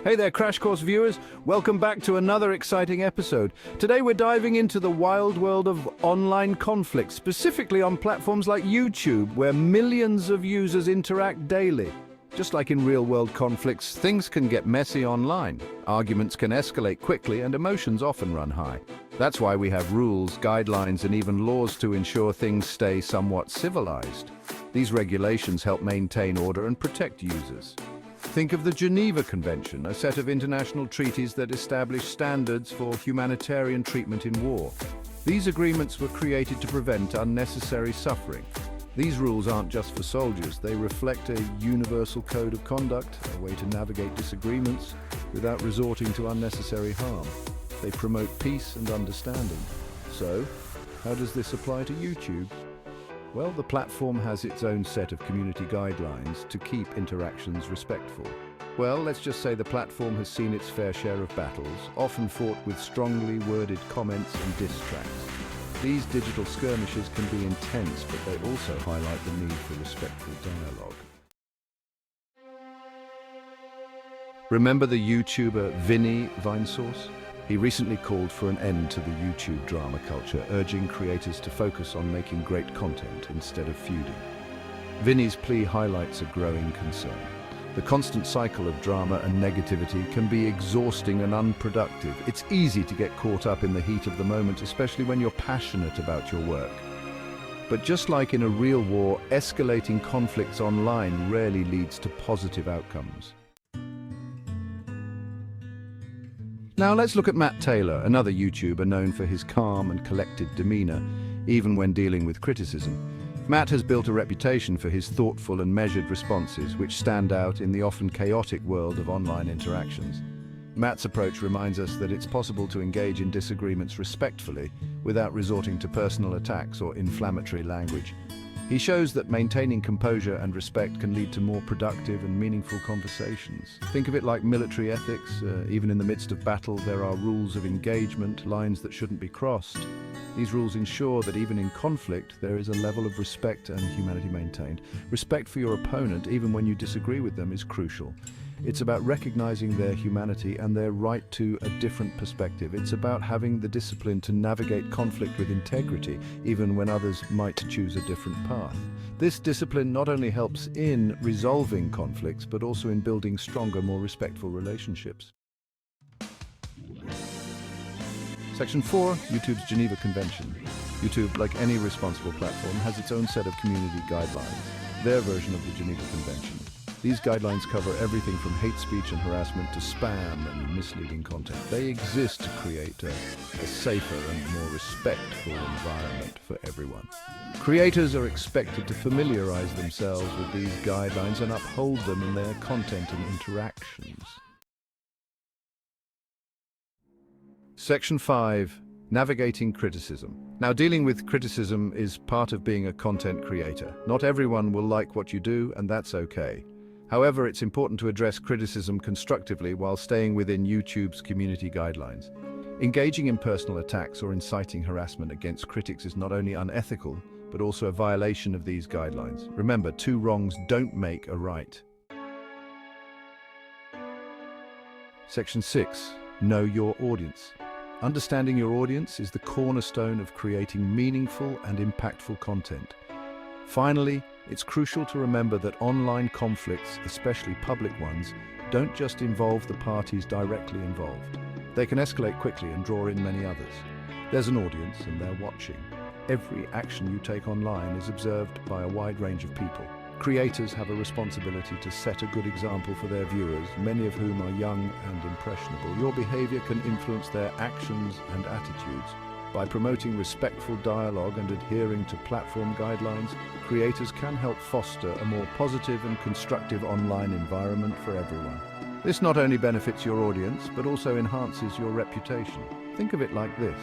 Hey there, Crash Course viewers. Welcome back to another exciting episode. Today we're diving into the wild world of online conflict, specifically on platforms like YouTube, where millions of users interact daily. Just like in real-world conflicts, things can get messy online. Arguments can escalate quickly and emotions often run high. That's why we have rules, guidelines, and even laws to ensure things stay somewhat civilized. These regulations help maintain order and protect users. Think of the Geneva Convention, a set of international treaties that establish standards for humanitarian treatment in war. These agreements were created to prevent unnecessary suffering. These rules aren't just for soldiers, they reflect a universal code of conduct, a way to navigate disagreements without resorting to unnecessary harm. They promote peace and understanding. So, how does this apply to YouTube? Well, the platform has its own set of community guidelines to keep interactions respectful. Well, let's just say the platform has seen its fair share of battles, often fought with strongly worded comments and diss tracks. These digital skirmishes can be intense, but they also highlight the need for respectful dialogue. Remember the YouTuber Vinny Vinesauce? He recently called for an end to the YouTube drama culture, urging creators to focus on making great content instead of feuding. Vinny's plea highlights a growing concern. The constant cycle of drama and negativity can be exhausting and unproductive. It's easy to get caught up in the heat of the moment, especially when you're passionate about your work. But just like in a real war, escalating conflicts online rarely leads to positive outcomes. Now let's look at Matt Taylor, another YouTuber known for his calm and collected demeanor, even when dealing with criticism. Matt has built a reputation for his thoughtful and measured responses, which stand out in the often chaotic world of online interactions. Matt's approach reminds us that it's possible to engage in disagreements respectfully without resorting to personal attacks or inflammatory language. He shows that maintaining composure and respect can lead to more productive and meaningful conversations. Think of it like military ethics. Even in the midst of battle, there are rules of engagement, lines that shouldn't be crossed. These rules ensure that even in conflict, there is a level of respect and humanity maintained. Respect for your opponent, even when you disagree with them, is crucial. It's about recognizing their humanity and their right to a different perspective. It's about having the discipline to navigate conflict with integrity, even when others might choose a different path. This discipline not only helps in resolving conflicts, but also in building stronger, more respectful relationships. Section 4, YouTube's Geneva Convention. YouTube, like any responsible platform, has its own set of community guidelines, their version of the Geneva Convention. These guidelines cover everything from hate speech and harassment to spam and misleading content. They exist to create a safer and more respectful environment for everyone. Creators are expected to familiarize themselves with these guidelines and uphold them in their content and interactions. Section 5. Navigating criticism. Now, dealing with criticism is part of being a content creator. Not everyone will like what you do, and that's okay. However, it's important to address criticism constructively while staying within YouTube's community guidelines. Engaging in personal attacks or inciting harassment against critics is not only unethical, but also a violation of these guidelines. Remember, two wrongs don't make a right. Section 6. Know your audience. Understanding your audience is the cornerstone of creating meaningful and impactful content. Finally, it's crucial to remember that online conflicts, especially public ones, don't just involve the parties directly involved. They can escalate quickly and draw in many others. There's an audience and they're watching. Every action you take online is observed by a wide range of people. Creators have a responsibility to set a good example for their viewers, many of whom are young and impressionable. Your behavior can influence their actions and attitudes. By promoting respectful dialogue and adhering to platform guidelines, creators can help foster a more positive and constructive online environment for everyone. This not only benefits your audience, but also enhances your reputation. Think of it like this.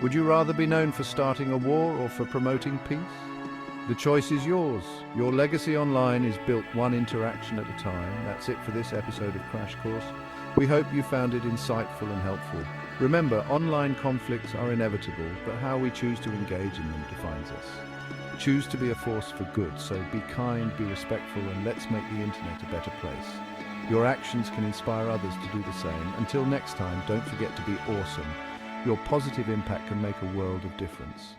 Would you rather be known for starting a war or for promoting peace? The choice is yours. Your legacy online is built one interaction at a time. That's it for this episode of Crash Course. We hope you found it insightful and helpful. Remember, online conflicts are inevitable, but how we choose to engage in them defines us. Choose to be a force for good, so be kind, be respectful, and let's make the internet a better place. Your actions can inspire others to do the same. Until next time, don't forget to be awesome. Your positive impact can make a world of difference.